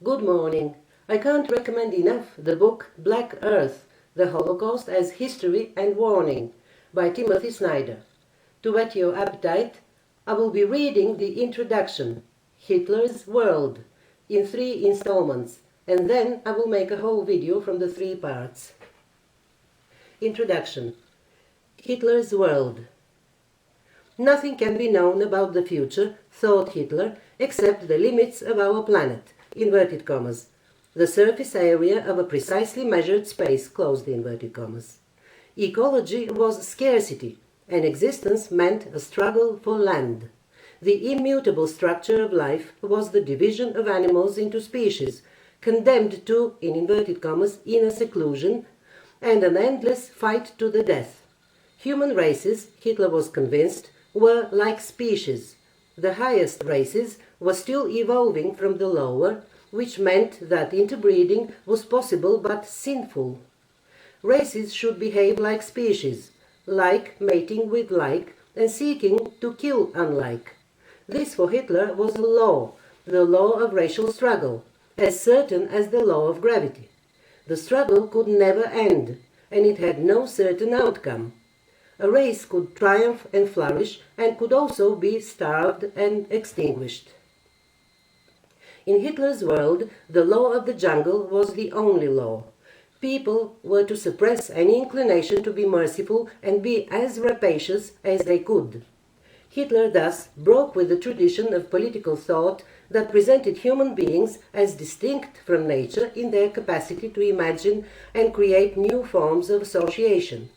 Good morning. I can't recommend enough the book Black Earth, The Holocaust as History and Warning by Timothy Snyder. To whet your appetite, I will be reading the introduction, Hitler's World, in 3 installments, and then I will make a whole video from the 3 parts. Introduction. Hitler's World. Nothing can be known about the future, thought Hitler, except the limits of our planet, inverted commas, the surface area of a precisely measured space, closed inverted commas. Ecology was scarcity, and existence meant a struggle for land. The immutable structure of life was the division of animals into species, condemned to, in inverted commas, inner seclusion, and an endless fight to the death. Human races, Hitler was convinced, were like species. The highest races were still evolving from the lower, which meant that interbreeding was possible but sinful. Races should behave like species, like mating with like and seeking to kill unlike. This for Hitler was the law of racial struggle, as certain as the law of gravity. The struggle could never end, and it had no certain outcome. A race could triumph and flourish, and could also be starved and extinguished. In Hitler's world, the law of the jungle was the only law. People were to suppress any inclination to be merciful and be as rapacious as they could. Hitler thus broke with the tradition of political thought that presented human beings as distinct from nature in their capacity to imagine and create new forms of association.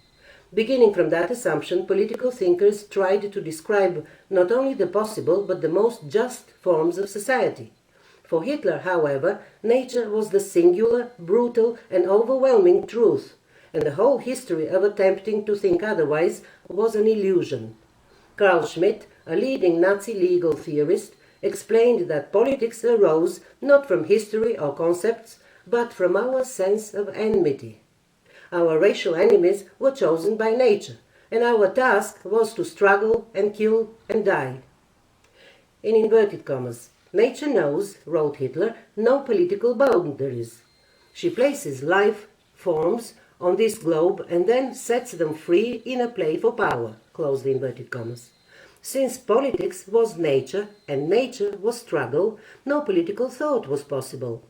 Beginning from that assumption, political thinkers tried to describe not only the possible but the most just forms of society. For Hitler, however, nature was the singular, brutal and overwhelming truth, and the whole history of attempting to think otherwise was an illusion. Carl Schmitt, a leading Nazi legal theorist, explained that politics arose not from history or concepts, but from our sense of enmity. Our racial enemies were chosen by nature, and our task was to struggle and kill and die. In inverted commas, nature knows, wrote Hitler, no political boundaries. She places life forms on this globe and then sets them free in a play for power, close the inverted commas. Since politics was nature and nature was struggle, no political thought was possible.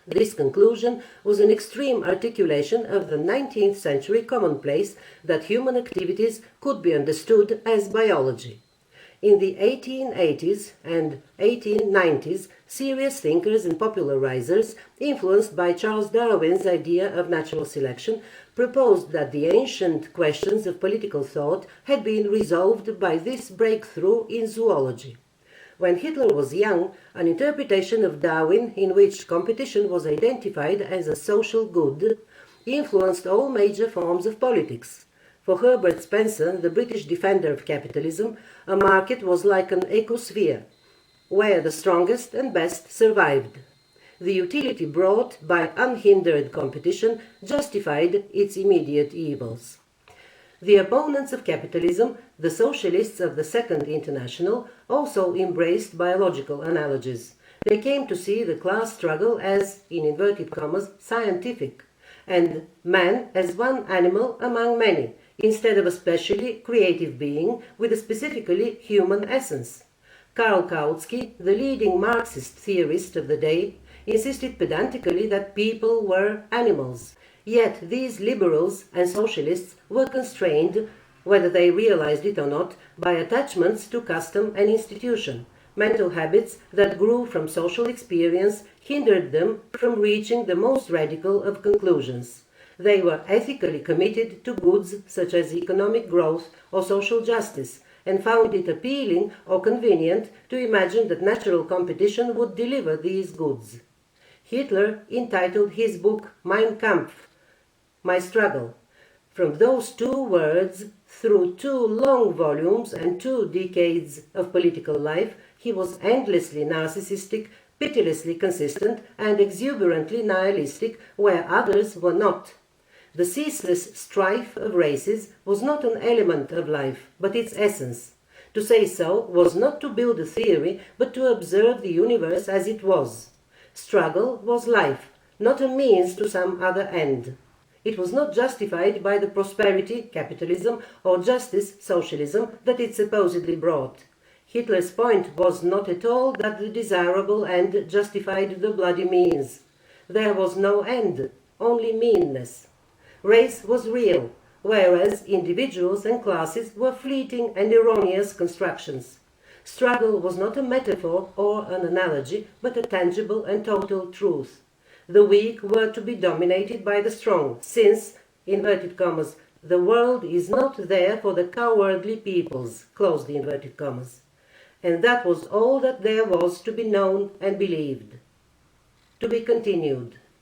This conclusion was an extreme articulation of the 19th century commonplace that human activities could be understood as biology. In the 1880s and 1890s, serious thinkers and popularizers, influenced by Charles Darwin's idea of natural selection, proposed that the ancient questions of political thought had been resolved by this breakthrough in zoology. When Hitler was young, an interpretation of Darwin in which competition was identified as a social good influenced all major forms of politics. For Herbert Spencer, the British defender of capitalism, a market was like an ecosphere, where the strongest and best survived. The utility brought by unhindered competition justified its immediate evils. The opponents of capitalism, the socialists of the Second International, also embraced biological analogies. They came to see the class struggle as, in inverted commas, scientific, and man as one animal among many, instead of a specially creative being with a specifically human essence. Karl Kautsky, the leading Marxist theorist of the day, insisted pedantically that people were animals. Yet these liberals and socialists were constrained, whether they realized it or not, by attachments to custom and institution. Mental habits that grew from social experience hindered them from reaching the most radical of conclusions. They were ethically committed to goods such as economic growth or social justice, and found it appealing or convenient to imagine that natural competition would deliver these goods. Hitler entitled his book Mein Kampf, My Struggle. From those 2 words, through 2 long volumes and 2 decades of political life, he was endlessly narcissistic, pitilessly consistent, and exuberantly nihilistic where others were not. The ceaseless strife of races was not an element of life, but its essence. To say so was not to build a theory, but to observe the universe as it was. Struggle was life, not a means to some other end. It was not justified by the prosperity, capitalism, or justice, socialism, that it supposedly brought. Hitler's point was not at all that the desirable end justified the bloody means. There was no end, only meanness. Race was real, whereas individuals and classes were fleeting and erroneous constructions. Struggle was not a metaphor or an analogy, but a tangible and total truth. The weak were to be dominated by the strong, since, inverted commas, the world is not there for the cowardly peoples, close the inverted commas. And that was all that there was to be known and believed. To be continued.